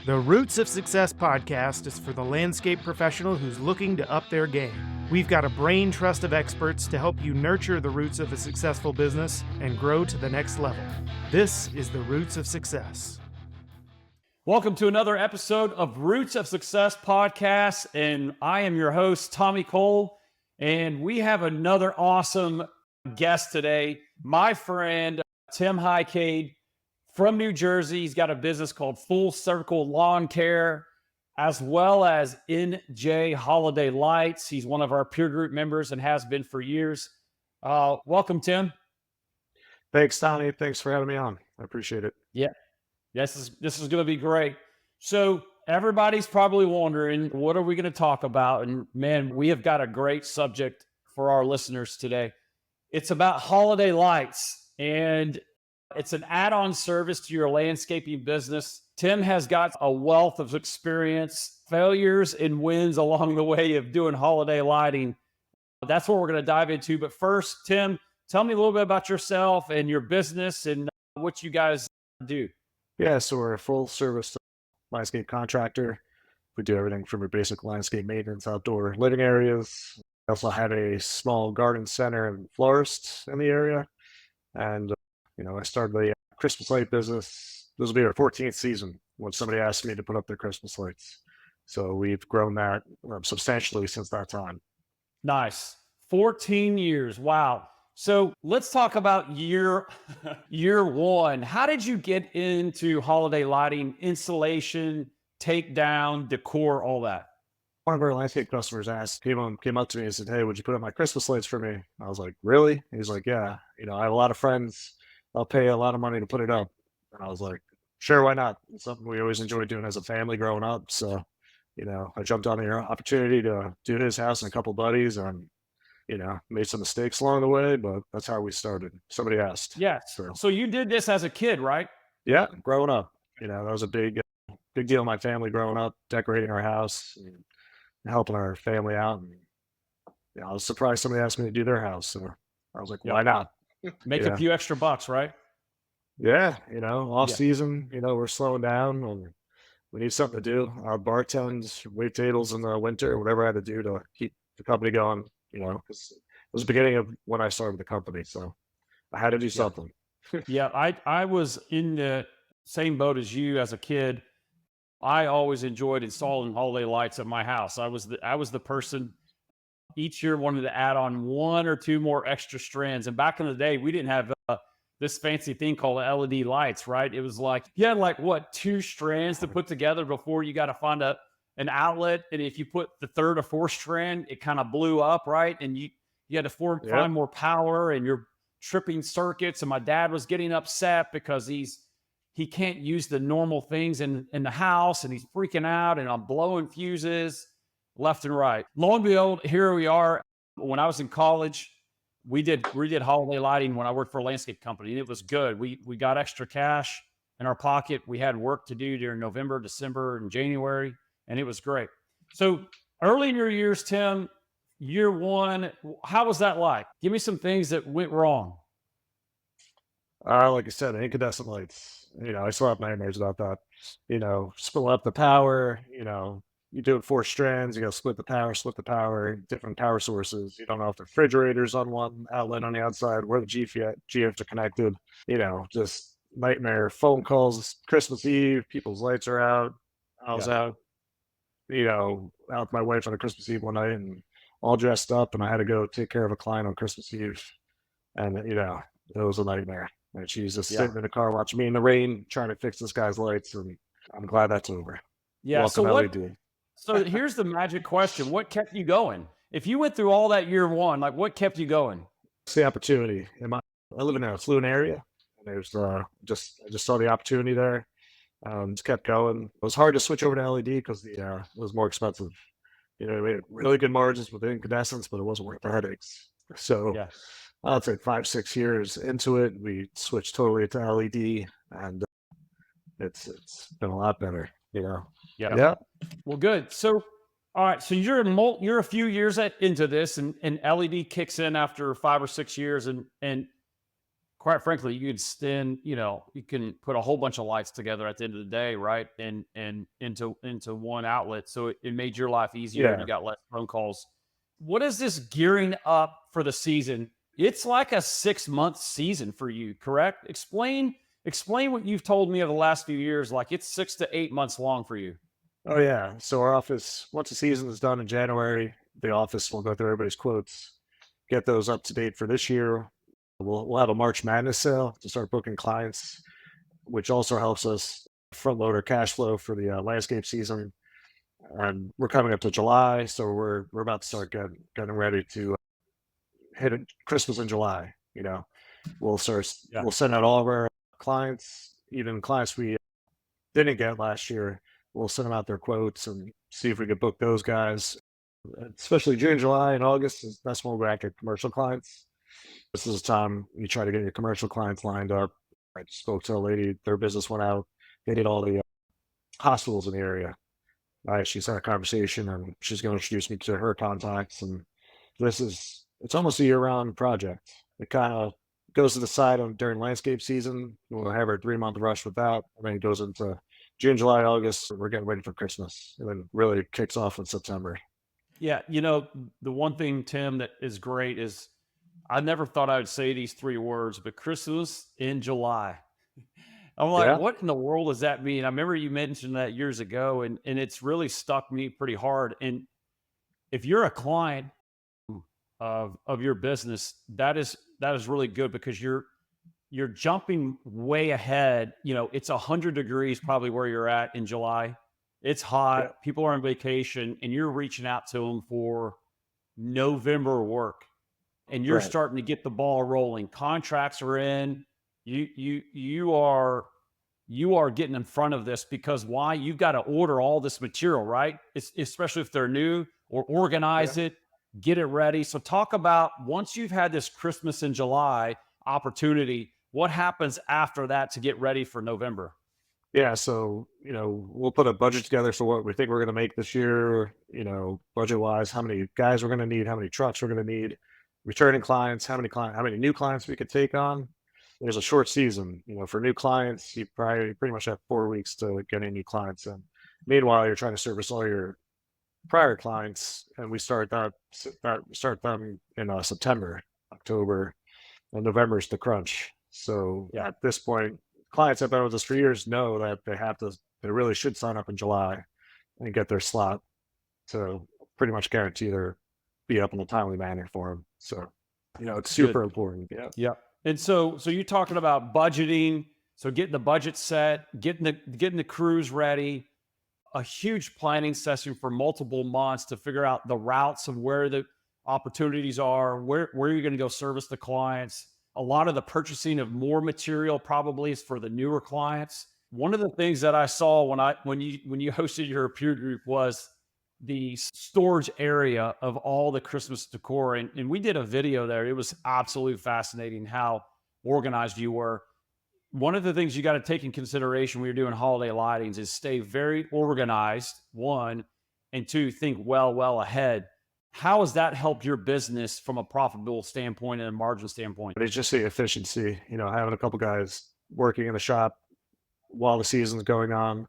The Roots of Success podcast is for the landscape professional who's looking to up their game. We've got a brain trust of experts to help you nurture the roots of a successful business and grow to the next level. This is the Roots of Success. Welcome to another episode of Roots of Success podcast, and I am your host, Tommy Cole, and we have another awesome guest today, my friend, Tim Hikade from New Jersey. He's got a business called Full Circle Lawn Care, as well as NJ Holiday Lights. He's one of our peer group members and has been for years. Welcome, Tim. Thanks, Tommy. Thanks for having me on. I appreciate it. Yeah. This is going to be great. So everybody's probably wondering, what are we going to talk about? And man, we have got a great subject for our listeners today. It's about holiday lights, and it's an add-on service to your landscaping business. Tim has got a wealth of experience, failures and wins along the way of doing holiday lighting. That's what we're going to dive into. But first, Tim, tell me a little bit about yourself and your business and what you guys do. Yeah, so we're a full service landscape contractor. We do everything from your basic landscape maintenance, outdoor living areas. We also had a small garden center and florist in the area. And, I started the Christmas light business. This will be our 14th season when somebody asked me to put up their Christmas lights. So we've grown that substantially since that time. Nice. 14 years. Wow. So let's talk about year one. How did you get into holiday lighting, installation, takedown, decor, all that? One of our landscape customers came up to me and said, "Hey, would you put up my Christmas lights for me?" I was like, "Really?" He's like, "Yeah, I have a lot of friends. I'll pay a lot of money to put it up." And I was like, "Sure, why not?" It's something we always enjoyed doing as a family growing up. So, I jumped on the opportunity to do his house and a couple buddies, and made some mistakes along the way, but that's how we started. Somebody asked. Yes. So you did this as a kid, right? Yeah, growing up, that was a big deal in my family growing up, decorating our house and helping our family out. And I was surprised somebody asked me to do their house. So I was like, why not? Make a few extra bucks, right? Yeah, off season, we're slowing down and we need something to do. Our bartends, wait tables in the winter, whatever I had to do to keep the company going, because it was the beginning of when I started the company. So I had to do something. Yeah, I was in the same boat as you as a kid. I always enjoyed installing holiday lights at my house. I was the person each year wanted to add on one or two more extra strands. And back in the day, we didn't have this fancy thing called LED lights, right? It was like, you had two strands to put together before you got to find an outlet. And if you put the third or fourth strand, it kind of blew up, right? And you had to find more power, and you're tripping circuits. And my dad was getting upset because he can't use the normal things in the house, and he's freaking out, and I'm blowing fuses left and right. Lo and behold, here we are. When I was in college, we did holiday lighting when I worked for a landscape company, and it was good. We got extra cash in our pocket. We had work to do during November, December, and January, and it was great. So early in your years, Tim, year one, how was that like? Give me some things that went wrong. Like I said, incandescent lights, I still have nightmares about that. Split up the power, you do it 4 strands, you got to split the power, different power sources. You don't know if the refrigerator's on one outlet on the outside, where the GFs are connected, just nightmare. Phone calls, Christmas Eve, people's lights are out. I was out with my wife on a Christmas Eve one night and all dressed up, and I had to go take care of a client on Christmas Eve. And, it was a nightmare. And she's just sitting in the car watching me in the rain, trying to fix this guy's lights. And I'm glad that's over. Yeah. Welcome LED. So here's the magic question. What kept you going? If you went through all that year one, what kept you going? It's the opportunity. I live in a affluent area. And there's I just saw the opportunity there. Just kept going. It was hard to switch over to LED because it was more expensive. We had really good margins with incandescents, but it wasn't worth the headaches. So I'd say 5-6 years into it, we switched totally to LED, and it's been a lot better. Yeah. Well, good. So, all right. So you're a few years into this, and LED kicks in after 5 or 6 years. And quite frankly, you could spend, you can put a whole bunch of lights together at the end of the day, right? And into one outlet. So it made your life easier and Yeah. you got less phone calls. What is this gearing up for the season? It's like a 6 month season for you, correct? Explain what you've told me over the last few years. Like it's 6 to 8 months long for you. Oh yeah. So our office, once the season is done in January, the office will go through everybody's quotes, get those up to date for this year. We'll have a March Madness sale to start booking clients, which also helps us front load our cash flow for the landscape season. And we're coming up to July, so we're about to start getting ready to hit Christmas in July. Yeah. We'll send out all of our clients, even clients we didn't get last year. We'll send them out their quotes and see if we could book those guys. Especially June, July, and August. That's when we're at commercial clients. This is the time you try to get your commercial clients lined up. I spoke to a lady, their business went out. They did all the hospitals in the area. She's had a conversation and she's going to introduce me to her contacts. And it's almost a year round project. It kind of goes to the side during landscape season. We'll have our 3 month rush with that. And then it goes into June, July, August. We're getting ready for Christmas. And then really kicks off in September. Yeah. The one thing, Tim, that is great is I never thought I would say these three words, but Christmas in July. I'm like, Yeah. what in the world does that mean? I remember you mentioned that years ago, and it's really stuck me pretty hard. And if you're a client of your business, that is really good because you're jumping way ahead. It's 100 degrees probably where you're at in July. It's hot. Yeah. People are on vacation, and you're reaching out to them for November work, and you're Right. starting to get the ball rolling. Contracts are in. You are getting in front of this because why? You've got to order all this material, right? Especially if they're new, or organize Yeah. it, get it ready. So talk about once you've had this Christmas in July opportunity, what happens after that to get ready for November? Yeah, so, we'll put a budget together for what we think we're going to make this year, budget wise, how many guys we're going to need, how many trucks we're going to need, returning clients, how many new clients we could take on. There's a short season, for new clients, you pretty much have 4 weeks to get any new clients in. Meanwhile, you're trying to service all your prior clients, and we start them in September, October, and November is the crunch. So Yeah. at this point, clients that have been with us for years know that they really should sign up in July and get their slot to pretty much guarantee their be up in a timely manner for them. So, it's Good. super important. Yeah. Yeah. And so you're talking about budgeting, so getting the budget set, getting the crews ready, a huge planning session for multiple months to figure out the routes of where the opportunities are, where you're going to go service the clients. A lot of the purchasing of more material probably is for the newer clients. One of the things that I saw when you hosted your peer group was the storage area of all the Christmas decor. And we did a video there. It was absolutely fascinating how organized you were. One of the things you got to take in consideration when you're doing holiday lightings is stay very organized, one, and two, think well ahead. How has that helped your business from a profitable standpoint and a margin standpoint? But it's just the efficiency, having a couple guys working in the shop while the season's going on.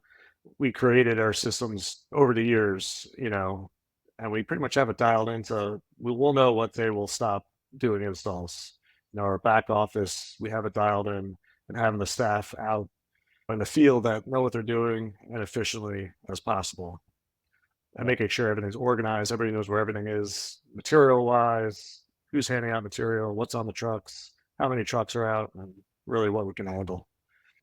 We created our systems over the years, and we pretty much have it dialed into, we'll know what day we'll stop doing installs. Our back office, we have it dialed in, and having the staff out in the field that know what they're doing and efficiently as possible. And making sure everything's organized, everybody knows where everything is, material wise, who's handing out material, what's on the trucks, how many trucks are out, and really what we can handle.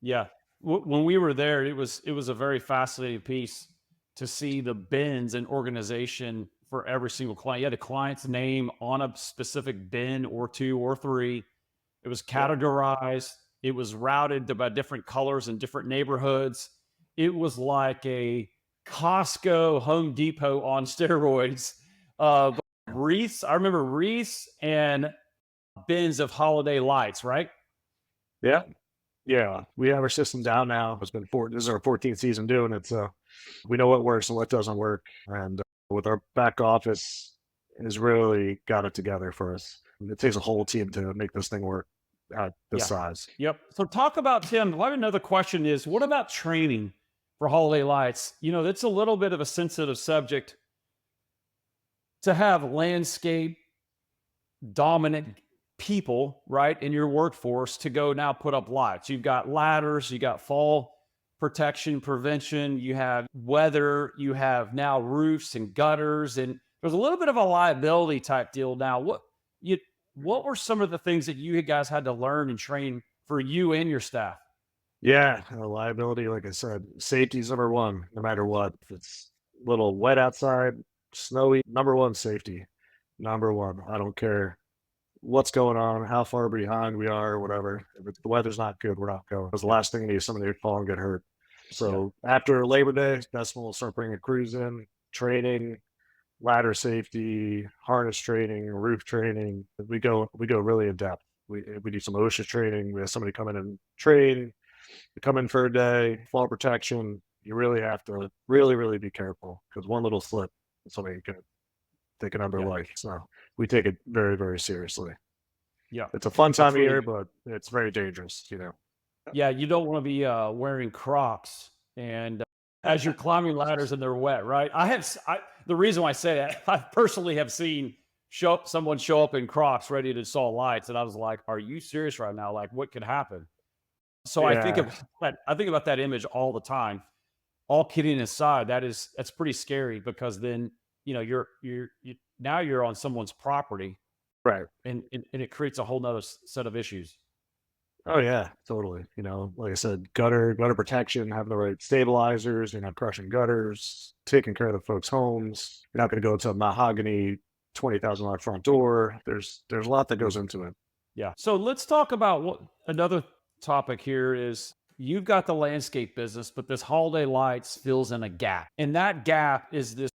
Yeah. When we were there, it was a very fascinating piece to see the bins and organization for every single client. You had a client's name on a specific bin or two or three. It was Yeah. categorized. It was routed by different colors in different neighborhoods. It was like a Costco, Home Depot on steroids. But wreaths, I remember wreaths and bins of holiday lights, right? Yeah. Yeah. We have our system down now. This is our 14th season doing it. So we know what works and what doesn't work. And with our back office has really got it together for us. It takes a whole team to make this thing work. at this Yeah. size. Yep. So talk about, Tim. I have another question is, what about training for holiday lights? That's a little bit of a sensitive subject to have landscape dominant people, right, in your workforce to go now put up lights. You've got ladders, you got fall protection, prevention, you have weather, you have now roofs and gutters, and there's a little bit of a liability type deal now. You what were some of the things that you guys had to learn and train for you and your staff? Yeah, liability, like I said, safety's number one, no matter what. If it's a little wet outside, snowy, number one, safety. Number one. I don't care what's going on, how far behind we are, or whatever. If the weather's not good, we're not going. Because the last thing you need is somebody to fall and get hurt. Yeah. So after Labor Day, that's when we'll start bringing crews in, training, ladder safety, harness training, roof training. We go really in depth. We do some OSHA training. We have somebody come in and train. You come in for a day, fall protection. You really have to really be careful because one little slip, somebody could take another Yeah. life. So we take it very seriously. Yeah. It's a fun That's time of really year, good. but it's very dangerous. You know. Yeah, you don't want to be wearing Crocs and as you're climbing ladders and they're wet, right? The reason why I say that, I personally have seen someone show up in Crocs ready to install lights, and I was like, "Are you serious right now? Like, what could happen?" So Yeah. I think about that image all the time. All kidding aside, that's pretty scary because then now you're on someone's property, Right. and it creates a whole nother set of issues. Oh yeah, totally. You know, like I said, gutter protection, having the right stabilizers, you're not crushing gutters, taking care of the folks' homes. You're not going to go to a mahogany $20,000 front door. There's a lot that goes into it. Yeah. So let's talk about what another topic here is. You've got the landscape business, but this holiday lights fills in a gap. And that gap is this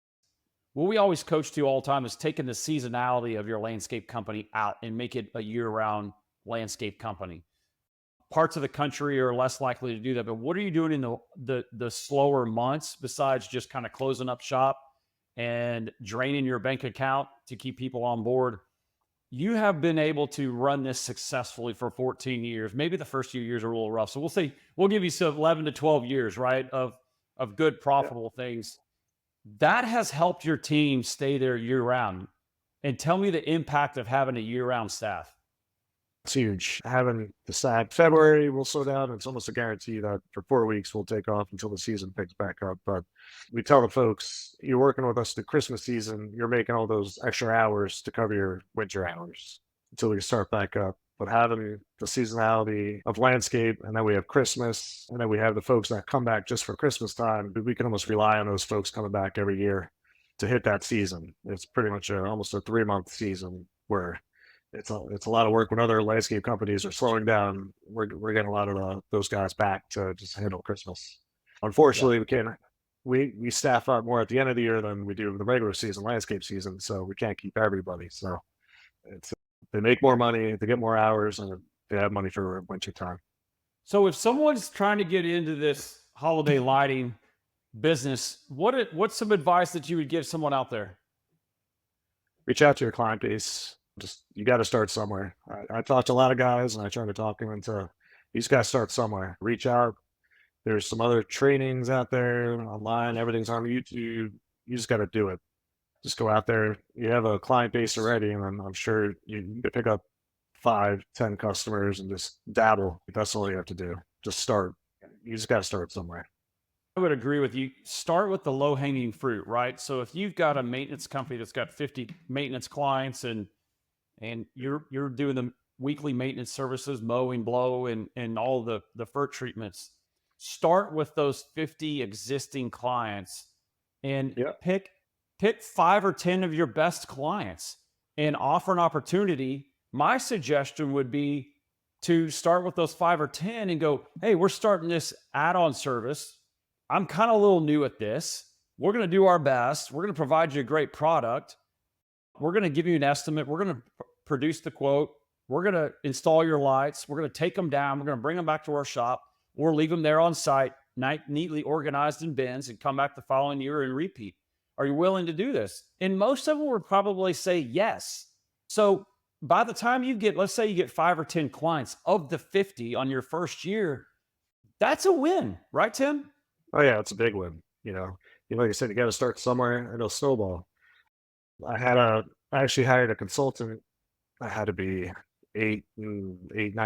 what we always coach to all the time is taking the seasonality of your landscape company out and make it a year-round landscape company. Parts of the country are less likely to do that, but what are you doing in the slower months besides just kind of closing up shop and draining your bank account to keep people on board? You have been able to run this successfully for 14 years. Maybe the first few years are a little rough. So we'll give you some 11 to 12 years, right, of good Yeah. profitable things. That has helped your team stay there year round. And tell me the impact of having a year round staff. It's huge. Having the stack February will slow down. It's almost a guarantee that for 4 weeks we'll take off until the season picks back up. But we tell the folks, you're working with us the Christmas season, you're making all those extra hours to cover your winter hours until we start back up. But having the seasonality of landscape, and then we have Christmas, and then we have the folks that come back just for Christmas time, we can almost rely on those folks coming back every year to hit that season. It's pretty much almost a 3-month season where it's a lot of work when other landscape companies are slowing down. We're getting a lot of those guys back to just handle Christmas. Yeah. Unfortunately, we staff up more at the end of the year than we do the regular season, landscape season. So we can't keep everybody. So it's they make more money, they get more hours, and they have money for winter time. So if someone's trying to get into this holiday lighting business, what's some advice that you would give someone out there? Reach out to your client base. Just you got to start somewhere. I talked to a lot of guys, and I try to talk them into you just got to start somewhere. Reach out. There's some other trainings out there online. Everything's on YouTube. You just got to do it. Just go out there. You have a client base already, and I'm sure you can pick up 5, 10 customers and just dabble. That's all you have to do. Just start. You just got to start somewhere. I would agree with you. Start with the low hanging fruit, right? So if you've got a maintenance company that's got 50 maintenance clients and you're doing the weekly maintenance services, mow and blow and all the fur treatments, start with those 50 existing clients and Yeah. pick 5 or 10 of your best clients and offer an opportunity. My suggestion would be to start with those 5 or 10 and go, hey, we're starting this add-on service. I'm kind of a little new at this. We're going to do our best. We're going to provide you a great product. We're going to give you an estimate. We're going to produce the quote. We're going to install your lights. We're going to take them down. We're going to bring them back to our shop or leave them there on site, neatly organized in bins, and come back the following year and repeat. Are you willing to do this? And most of them would probably say yes. So by the time you get, let's say you get 5 or 10 clients of the 50 on your first year, that's a win, right, Tim? Oh yeah, it's a big win. Like I said, you got to start somewhere and it'll snowball. I actually hired a consultant. I had to be 9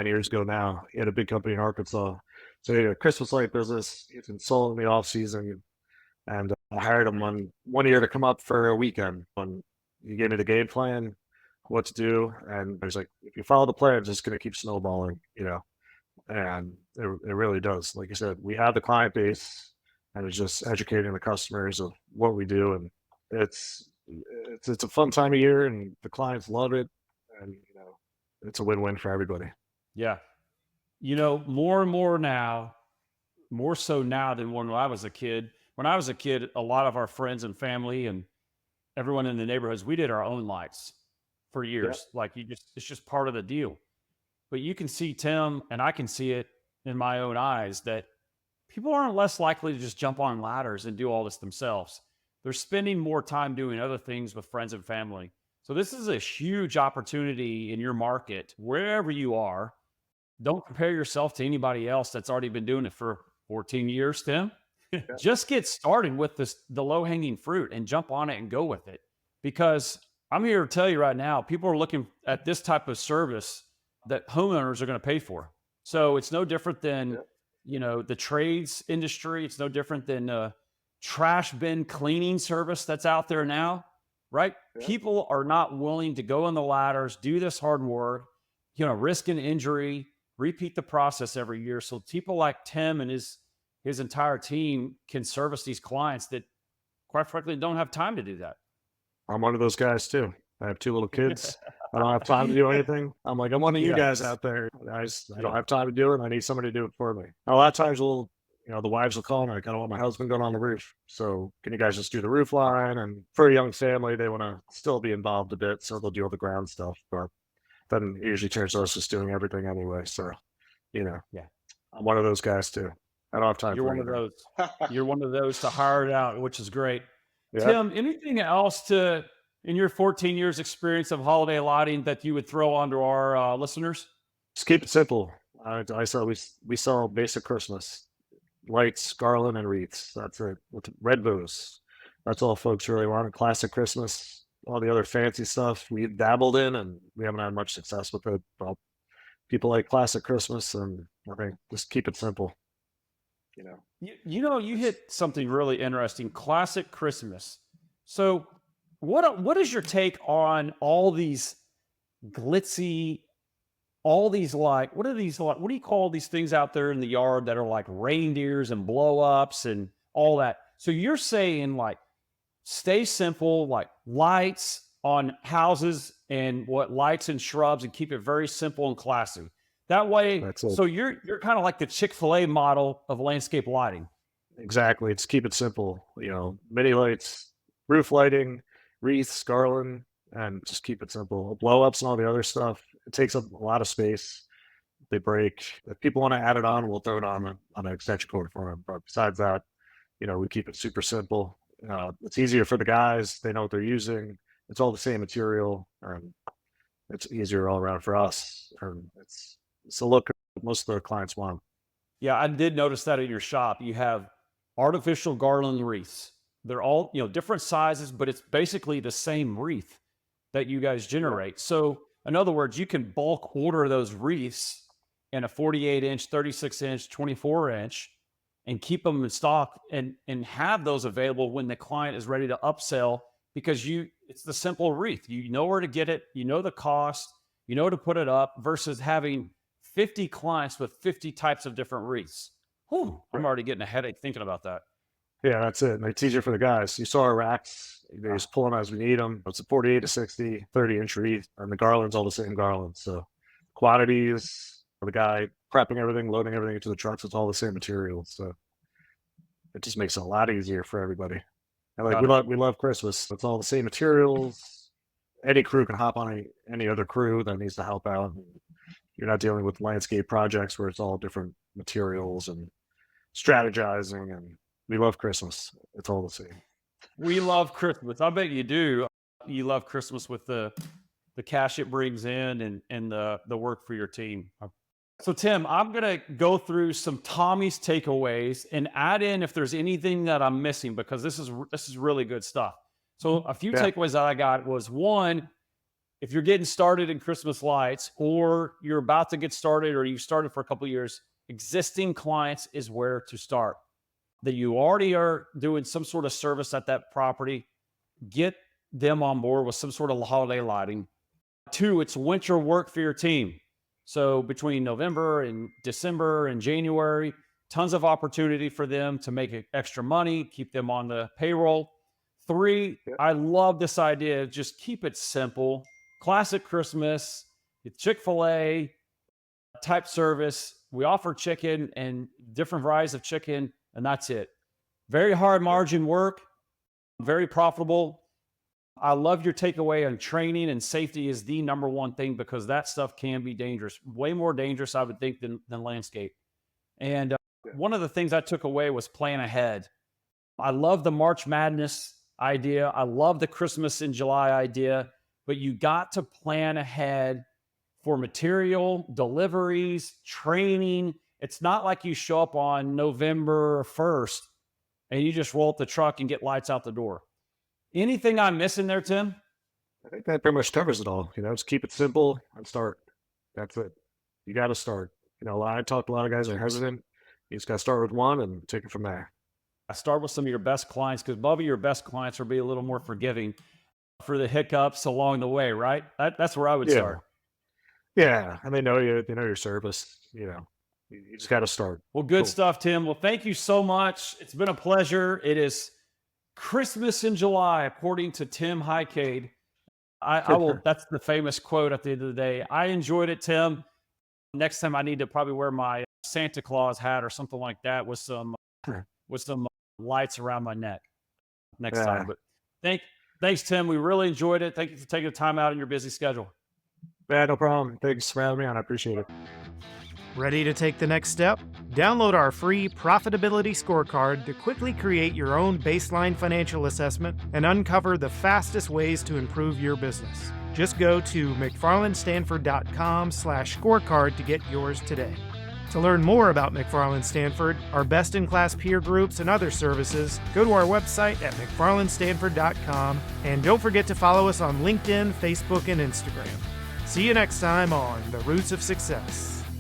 years ago now. He had a big company in Arkansas. So he had a Christmas light business. He was consulting in the off season. And I hired him one year to come up for a weekend. When he gave me the game plan, what to do, and I was like, if you follow the plan, it's just going to keep snowballing. And it really does. Like you said, we have the client base, and it's just educating the customers of what we do, and it's a fun time of year, and the clients love it, and it's a win-win for everybody. Yeah. More and more now, more so now than when I was a kid. When I was a kid, a lot of our friends and family and everyone in the neighborhoods, we did our own lights for Yeah, years. Like it's just part of the deal. But you can see, Tim, and I can see it in my own eyes, that people aren't less likely to just jump on ladders and do all this themselves. They're spending more time doing other things with friends and family. So this is a huge opportunity in your market, wherever you are. Don't compare yourself to anybody else that's already been doing it for 14 years, Tim. yeah. Just get started with the low hanging fruit and jump on it and go with it. Because I'm here to tell you right now, people are looking at this type of service that homeowners are going to pay for. So it's no different than, Yeah. the trades industry. It's no different than trash bin cleaning service that's out there now, right? Yeah. People are not willing to go on the ladders, do this hard work, risk an injury, repeat the process every year. So people like Tim and his entire team can service these clients that, quite frankly, don't have time to do that. I'm one of those guys too. I have two little kids. I don't have time to do anything. I'm like, I'm one of you guys Yes. out there. I don't Yeah. have time to do it. I need somebody to do it for me. A lot of times the wives will call me like, I don't want my husband going on the roof. So can you guys just do the roof line? And for a young family, they want to still be involved a bit. So they'll do all the ground stuff. But then it usually turns to us just doing everything anyway. So, you know, Yeah. I'm one of those guys too. I don't have time You're for one of anything. those. You're one of those to hire it out, which is great. Yeah. Tim, anything else in your 14 years experience of holiday lighting that you would throw onto our listeners? Just keep it simple. I sell we sell basic Christmas lights, garland, and wreaths. That's it. With red bows. That's all folks really want. A classic Christmas. All the other fancy stuff we dabbled in, and we haven't had much success with it. But people like classic Christmas, and I think just keep it simple. You know, You hit something really interesting. Classic Christmas. So, what is your take on all these glitzy, all these like what are these like? What do you call these things out there in the yard that are like reindeers and blow ups and all that? So you're saying like stay simple, like lights on houses and what lights and shrubs, and keep it very simple and classy. That way, that's it. so you're kind of like the Chick-fil-A model of landscape lighting. Exactly. It's keep it simple. Mini lights, roof lighting, wreaths, garland, and just keep it simple. Blow ups and all the other stuff. It takes up a lot of space. They break. If people want to add it on, we'll throw it on an extension cord for them. But besides that, we keep it super simple. It's easier for the guys. They know what they're using. It's all the same material, and it's easier all around for us. And it's the look most of the clients want. Yeah, I did notice that in your shop. You have artificial garland wreaths. They're all, different sizes, but it's basically the same wreath that you guys Yeah. generate. So, in other words, you can bulk order those wreaths in a 48 inch, 36 inch, 24 inch and keep them in stock and have those available when the client is ready to upsell because it's the simple wreath. You know where to get it, you know the cost, you know to put it up versus having 50 clients with 50 types of different wreaths. Whew, I'm already getting a headache thinking about that. Yeah, that's it. And it's easier for the guys. You saw our racks. They just pull them as we need them. It's a 48 to 60, 30-inch wreath, and the garland's all the same garland. So quantities, the guy prepping everything, loading everything into the trucks, it's all the same material. So it just makes it a lot easier for everybody. And like Got it. we love Christmas. It's all the same materials. Any crew can hop on any other crew that needs to help out. You're not dealing with landscape projects where it's all different materials and strategizing, and we love Christmas. It's all the same. We love Christmas. I bet you do. You love Christmas with the the cash it brings in, and the work for your team. So Tim, I'm going to go through some Tommy's takeaways and add in if there's anything that I'm missing, because this is really good stuff. So a few takeaways that I got was, one, if you're getting started in Christmas lights, or you're about to get started, or you've started for a couple of years, existing clients is where to start. That you already are doing some sort of service at that property, get them on board with some sort of holiday lighting. Two, it's winter work for your team. So between November and December and January, tons of opportunity for them to make extra money, keep them on the payroll. Three, I love this idea. Just keep it simple. Classic Christmas, Chick-fil-A type service. We offer chicken and different varieties of chicken, and that's it. Very hard margin work, very profitable. I love your takeaway on training, and safety is the number one thing, because that stuff can be dangerous, way more dangerous, I would think, than landscape. And one of the things I took away was plan ahead. I love the March Madness idea. I love the Christmas in July idea, but you got to plan ahead for material, deliveries, training. It's not like you show up on November 1st and you just roll up the truck and get lights out the door. Anything I'm missing there, Tim? I think that pretty much covers it all. Just keep it simple and start. That's it. You got to start. I talk to a lot of guys that are hesitant. You just got to start with one and take it from there. I start with some of your best clients, because Bubby, your best clients will be a little more forgiving for the hiccups along the way, right? That's where I would start. Yeah, and they know you. They know your service. You just got to start. Well, good stuff, Tim. Well, thank you so much. It's been a pleasure. It is Christmas in July, according to Tim Hikade. I will. That's the famous quote at the end of the day. I enjoyed it, Tim. Next time I need to probably wear my Santa Claus hat or something like that with some lights around my neck next time. But thanks, Tim. We really enjoyed it. Thank you for taking the time out in your busy schedule. Yeah, no problem. Thanks for having me on. I appreciate it. Ready to take the next step? Download our free profitability scorecard to quickly create your own baseline financial assessment and uncover the fastest ways to improve your business. Just go to mcfarlandstanford.com/scorecard to get yours today. To learn more about McFarland Stanford, our best-in-class peer groups, and other services, go to our website at mcfarlandstanford.com, and don't forget to follow us on LinkedIn, Facebook, and Instagram. See you next time on The Roots of Success.